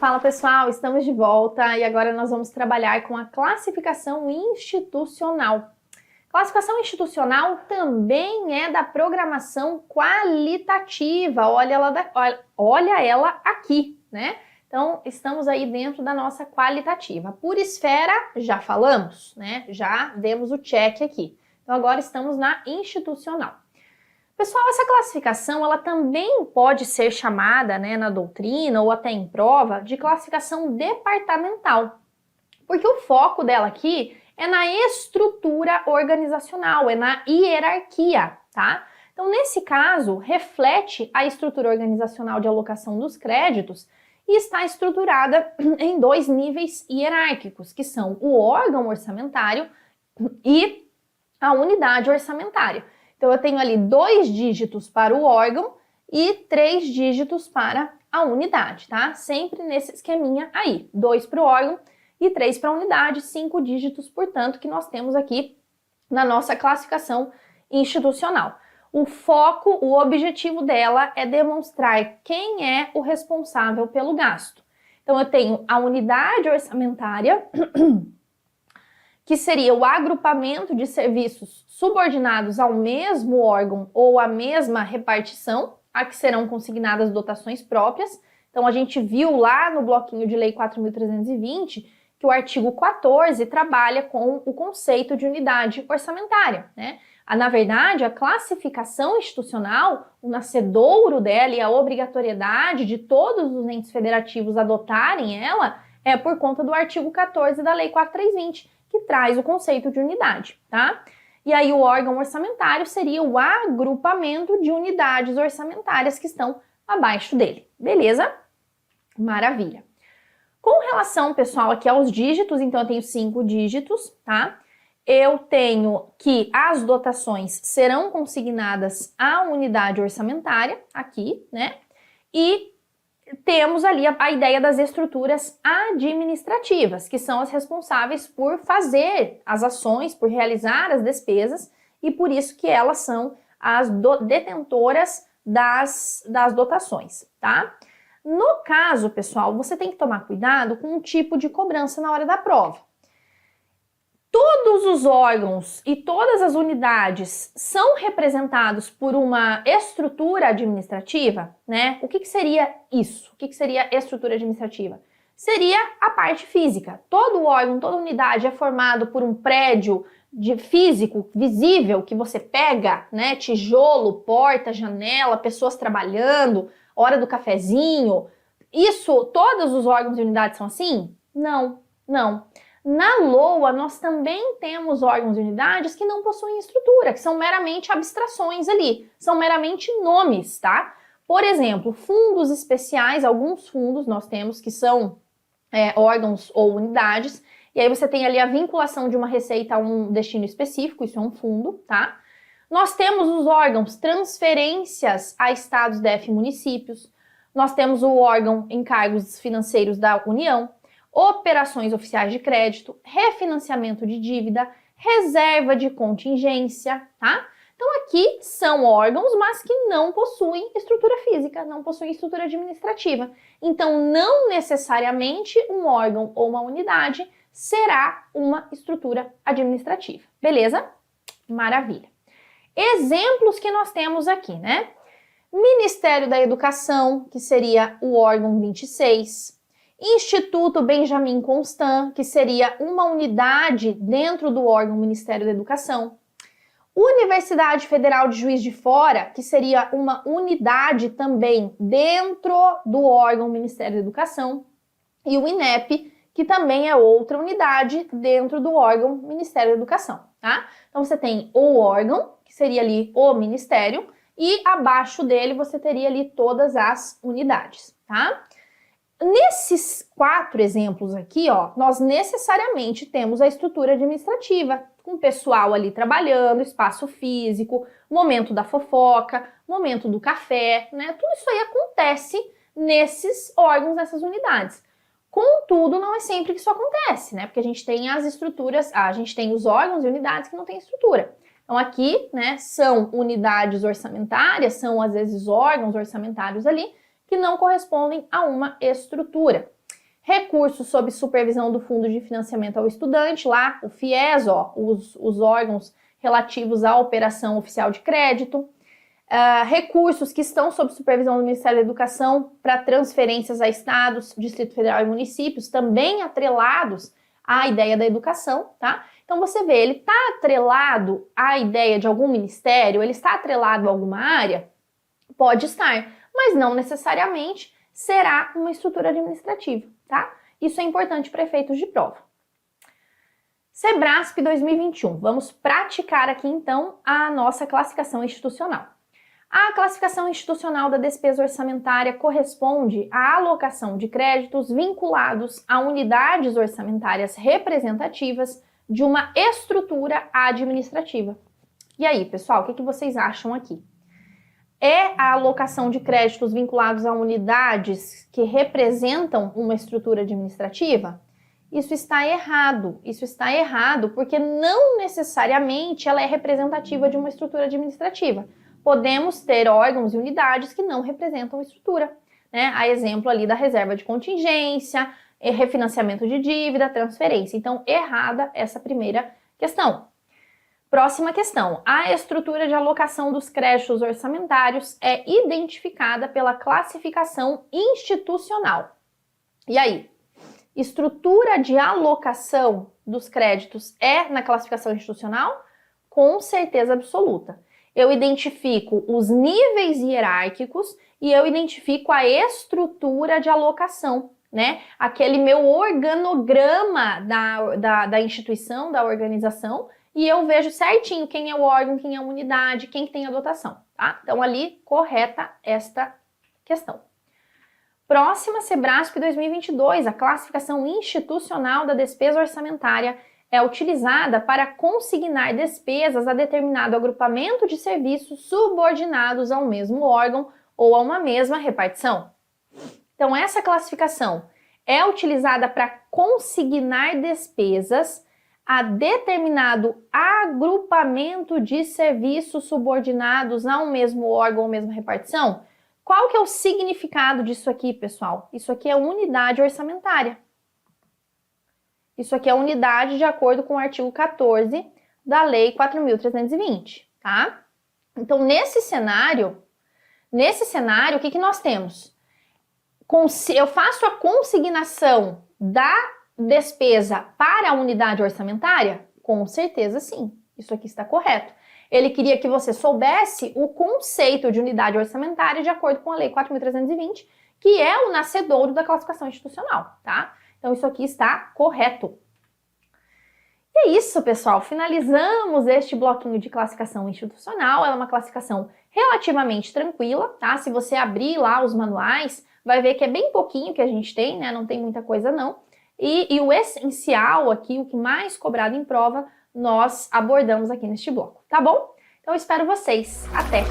Fala pessoal, estamos de volta e agora nós vamos trabalhar com a classificação institucional. Classificação institucional também é da programação qualitativa, olha ela aqui, né? Então, estamos aí dentro da nossa qualitativa. Por esfera, já falamos, né? Já demos o check aqui. Então, agora estamos na institucional. Pessoal, essa classificação ela também pode ser chamada, né, na doutrina ou até em prova, de classificação departamental, porque o foco dela aqui é na estrutura organizacional, é na hierarquia, tá? Então, nesse caso, reflete a estrutura organizacional de alocação dos créditos e está estruturada em dois níveis hierárquicos, que são o órgão orçamentário e a unidade orçamentária. Então, eu tenho ali 2 dígitos para o órgão e 3 dígitos para a unidade, tá? Sempre nesse esqueminha aí, 2 para o órgão e 3 para a unidade, 5 dígitos, portanto, que nós temos aqui na nossa classificação institucional. O foco, o objetivo dela é demonstrar quem é o responsável pelo gasto. Então, eu tenho a unidade orçamentária, que seria o agrupamento de serviços subordinados ao mesmo órgão ou à mesma repartição, a que serão consignadas dotações próprias. Então, a gente viu lá no bloquinho de lei 4.320 que o artigo 14 trabalha com o conceito de unidade orçamentária, né? Na verdade, a classificação institucional, o nascedouro dela e a obrigatoriedade de todos os entes federativos adotarem ela é por conta do artigo 14 da lei 4.320, que traz o conceito de unidade, tá? E aí o órgão orçamentário seria o agrupamento de unidades orçamentárias que estão abaixo dele, beleza? Maravilha. Com relação, pessoal, aqui aos dígitos, então eu tenho 5 dígitos, tá? Eu tenho que as dotações serão consignadas à unidade orçamentária, aqui, né? E temos ali a ideia das estruturas administrativas, que são as responsáveis por fazer as ações, por realizar as despesas, e por isso que elas são as detentoras das dotações, tá? No caso, pessoal, você tem que tomar cuidado com o tipo de cobrança na hora da prova. Todos os órgãos e todas as unidades são representados por uma estrutura administrativa, né? O que seria isso? O que seria estrutura administrativa? Seria a parte física. Todo órgão, toda unidade é formado por um prédio físico, visível, que você pega, né? Tijolo, porta, janela, pessoas trabalhando, hora do cafezinho. Isso, todos os órgãos e unidades são assim? Não, não. Na LOA, nós também temos órgãos e unidades que não possuem estrutura, que são meramente abstrações ali, são meramente nomes, tá? Por exemplo, fundos especiais, alguns fundos nós temos que são órgãos ou unidades, e aí você tem ali a vinculação de uma receita a um destino específico, isso é um fundo, tá? Nós temos os órgãos transferências a estados, DF e municípios, nós temos o órgão encargos financeiros da União, operações oficiais de crédito, refinanciamento de dívida, reserva de contingência, tá? Então aqui são órgãos, mas que não possuem estrutura física, não possuem estrutura administrativa. Então não necessariamente um órgão ou uma unidade será uma estrutura administrativa, beleza? Maravilha. Exemplos que nós temos aqui, né? Ministério da Educação, que seria o órgão 26, Instituto Benjamin Constant, que seria uma unidade dentro do órgão Ministério da Educação. Universidade Federal de Juiz de Fora, que seria uma unidade também dentro do órgão Ministério da Educação. E o INEP, que também é outra unidade dentro do órgão Ministério da Educação, tá? Então você tem o órgão, que seria ali o Ministério, e abaixo dele você teria ali todas as unidades, tá? Nesses 4 exemplos aqui, ó, nós necessariamente temos a estrutura administrativa, com o pessoal ali trabalhando, espaço físico, momento da fofoca, momento do café, né? Tudo isso aí acontece nesses órgãos, nessas unidades. Contudo, não é sempre que isso acontece, né? Porque a gente tem as estruturas, a gente tem os órgãos e unidades que não têm estrutura. Então aqui, né, são unidades orçamentárias, são às vezes órgãos orçamentários ali, que não correspondem a uma estrutura. Recursos sob supervisão do Fundo de Financiamento ao Estudante, lá o FIES, ó, os órgãos relativos à operação oficial de crédito. Recursos que estão sob supervisão do Ministério da Educação para transferências a estados, Distrito Federal e municípios, também atrelados à ideia da educação, tá? Então você vê, ele está atrelado à ideia de algum ministério, ele está atrelado a alguma área? Pode estar, mas não necessariamente será uma estrutura administrativa, tá? Isso é importante para efeitos de prova. Sebrasp 2021. Vamos praticar aqui então a nossa classificação institucional. A classificação institucional da despesa orçamentária corresponde à alocação de créditos vinculados a unidades orçamentárias representativas de uma estrutura administrativa. E aí, pessoal, o que vocês acham aqui? É a alocação de créditos vinculados a unidades que representam uma estrutura administrativa? Isso está errado porque não necessariamente ela é representativa de uma estrutura administrativa. Podemos ter órgãos e unidades que não representam estrutura, né? A exemplo ali da reserva de contingência, refinanciamento de dívida, transferência. Então, errada essa primeira questão. Próxima questão. A estrutura de alocação dos créditos orçamentários é identificada pela classificação institucional. E aí? Estrutura de alocação dos créditos é na classificação institucional? Com certeza absoluta. Eu identifico os níveis hierárquicos e eu identifico a estrutura de alocação, né? Aquele meu organograma da instituição, da organização, e eu vejo certinho quem é o órgão, quem é a unidade, quem tem a dotação, tá? Então, ali, correta esta questão. Próxima, Sebrasp 2022, a classificação institucional da despesa orçamentária é utilizada para consignar despesas a determinado agrupamento de serviços subordinados ao mesmo órgão ou a uma mesma repartição. Então, essa classificação é utilizada para consignar despesas a determinado agrupamento de serviços subordinados a um mesmo órgão ou mesma repartição. Qual que é o significado disso aqui, pessoal? Isso aqui é unidade orçamentária. Isso aqui é unidade de acordo com o artigo 14 da Lei 4.320, tá? Então, nesse cenário, o que nós temos? Eu faço a consignação da despesa para a unidade orçamentária? Com certeza sim, isso aqui está correto. Ele queria que você soubesse o conceito de unidade orçamentária de acordo com a Lei 4.320, que é o nascedouro da classificação institucional, tá? Então isso aqui está correto. E é isso, pessoal. Finalizamos este bloquinho de classificação institucional. Ela é uma classificação relativamente tranquila, tá? Se você abrir lá os manuais, vai ver que é bem pouquinho que a gente tem, né? Não tem muita coisa não. E o essencial aqui, o que mais cobrado em prova, nós abordamos aqui neste bloco, tá bom? Então, eu espero vocês. Até!